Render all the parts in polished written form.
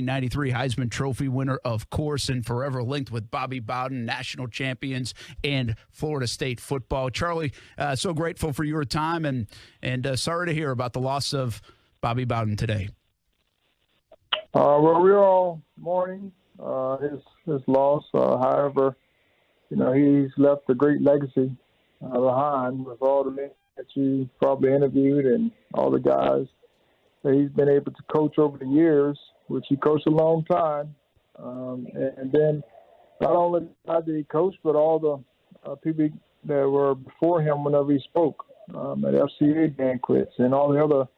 1993 Heisman Trophy winner, of course, and forever linked with Bobby Bowden, national champions, and Florida State football. Charlie, so grateful for your time, and sorry to hear about the loss of Bobby Bowden today. Well, we're all mourning his loss. However, he's left a great legacy behind with all the men that you probably interviewed and all the guys that he's been able to coach over the years, which he coached a long time. And then not only did he coach, but all the people that were before him whenever he spoke at FCA banquets and all the other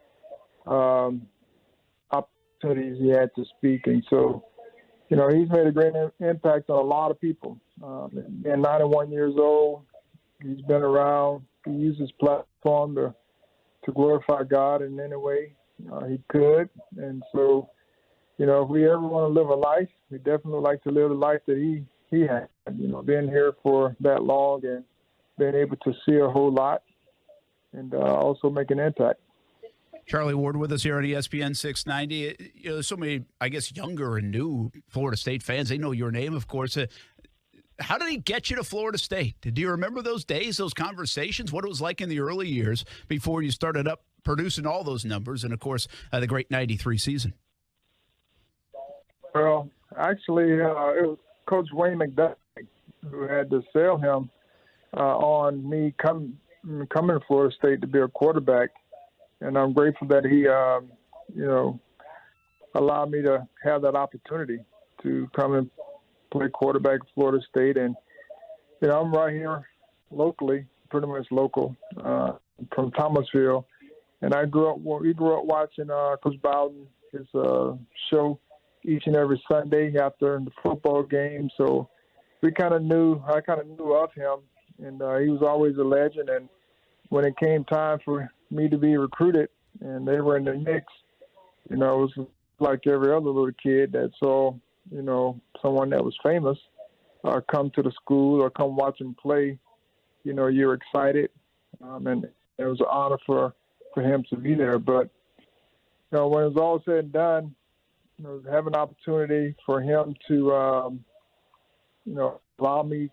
opportunities he had to speak. And so, he's made a great impact on a lot of people. Being 91 years old, he's been around. He used his platform to glorify God in any way he could. And so, if we ever want to live a life, we definitely like to live the life that he had. Being here for that long and being able to see a whole lot and also make an impact. Charlie Ward with us here on ESPN 690. There's so many, I guess, younger and new Florida State fans. They know your name, of course. How did he get you to Florida State? Do you remember those days, those conversations, what it was like in the early years before you started up producing all those numbers and, of course, the great 93 season? Well, actually, it was Coach Wayne McDuffie who had to sell him on me coming to Florida State to be a quarterback. And I'm grateful that he, allowed me to have that opportunity to come and play quarterback at Florida State. And, I'm right here locally, pretty much local, from Thomasville. And we grew up watching Coach Bowden, his show each and every Sunday after the football game. So I kind of knew of him, and he was always a legend. And when it came time for me to be recruited and they were in the mix, it was like every other little kid that saw, someone that was famous come to the school or come watch him play. You're excited, and it was an honor for him to be there. But, when it was all said and done, have an opportunity for him to, allow me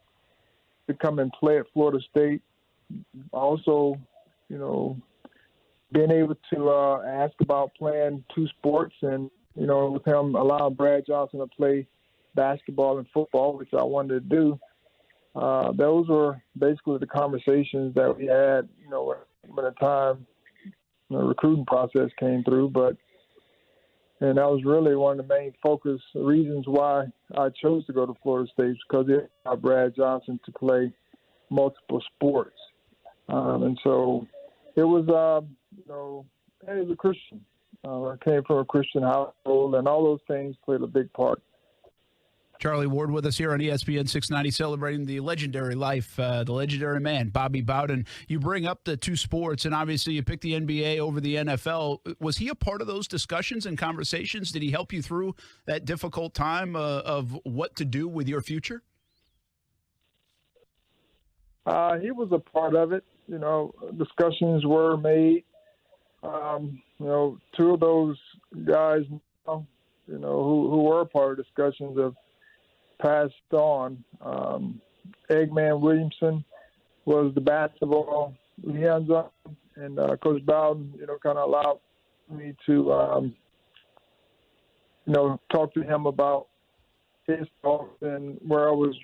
to come and play at Florida State. Also, being able to ask about playing two sports and, with him allowing Brad Johnson to play basketball and football, which I wanted to do, those were basically the conversations that we had, when the time the recruiting process came through. And that was really one of the main reasons why I chose to go to Florida State, because it allowed Brad Johnson to play multiple sports. And so it was, he was a Christian. I came from a Christian household, and all those things played a big part. Charlie Ward with us here on ESPN 690, celebrating the legendary life, the legendary man, Bobby Bowden. You bring up the two sports, and obviously you picked the NBA over the NFL. Was he a part of those discussions and conversations? Did he help you through that difficult time of what to do with your future? He was a part of it. Discussions were made. Two of those guys, who were a part of discussions have passed on. Eggman Williamson was the basketball liaison, and Coach Bowden, kind of allowed me to, talk to him about his thoughts and where I was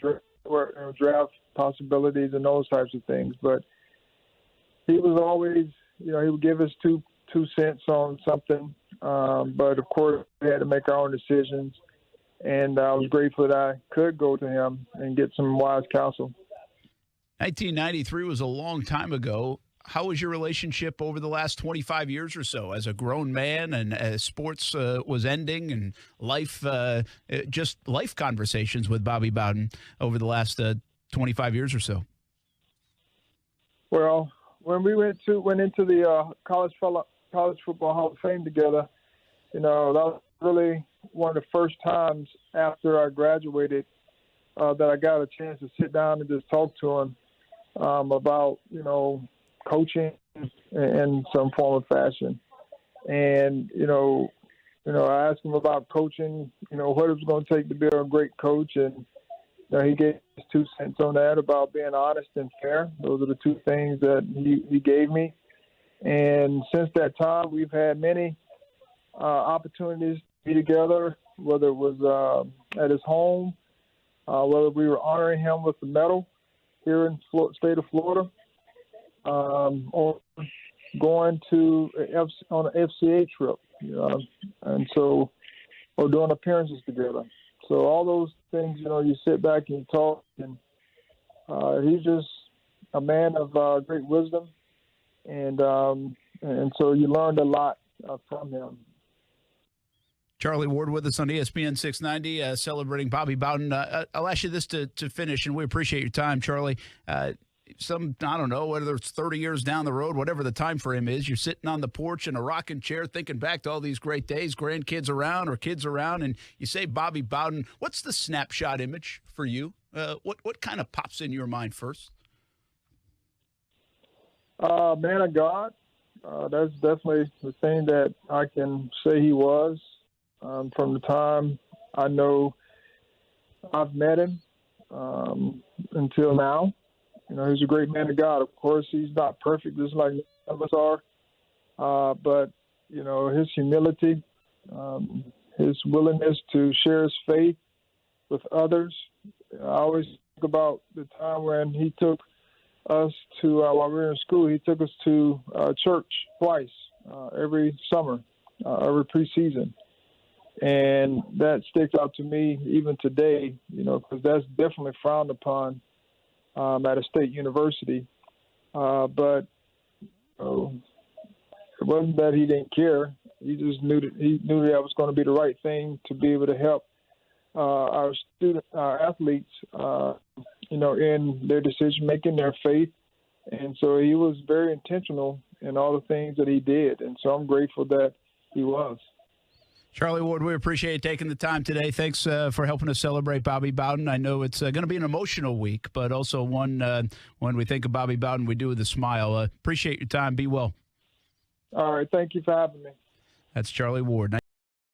draft possibilities and those types of things. But he was always, he would give us two cents on something. But of course, we had to make our own decisions. And I was grateful that I could go to him and get some wise counsel. 1993 was a long time ago. How was your relationship over the last 25 years or so as a grown man and as sports was ending and life conversations with Bobby Bowden over the last 25 years or so? Well, when we went into the College Football Hall of Fame together, that was really one of the first times after I graduated that I got a chance to sit down and just talk to him about, coaching in some form of fashion. And, I asked him about coaching, what it was going to take to be a great coach. And he gave his 2 cents on that about being honest and fair. Those are the 2 things that he gave me. And since that time, we've had many opportunities to be together, whether it was at his home, whether we were honoring him with the medal here in state of Florida, or going on an FCA trip, and so, or doing appearances together. So all those things, you sit back and you talk, and he's just a man of great wisdom, and so you learned a lot from him. Charlie Ward with us on ESPN 690, celebrating Bobby Bowden. I'll ask you this to finish, and we appreciate your time, Charlie. I don't know, whether it's 30 years down the road, whatever the time frame is, you're sitting on the porch in a rocking chair thinking back to all these great days, grandkids around or kids around, and you say Bobby Bowden. What's the snapshot image for you? What kind of pops in your mind first? Man of God. That's definitely the thing that I can say he was. From the time I know I've met him until now. He's a great man of God. Of course, he's not perfect, just like none of us are. But, his humility, his willingness to share his faith with others. I always think about the time when he took us to, while we were in school, he took us to church twice, every summer, every preseason. And that sticks out to me even today, because that's definitely frowned upon at a state university. But it wasn't that he didn't care. He just knew that that was going to be the right thing to be able to help our athletes, in their decision making, their faith. And so he was very intentional in all the things that he did. And so I'm grateful that he was. Charlie Ward, we appreciate taking the time today. Thanks for helping us celebrate Bobby Bowden. I know it's going to be an emotional week, but also one when we think of Bobby Bowden, we do with a smile. Appreciate your time. Be well. All right. Thank you for having me. That's Charlie Ward.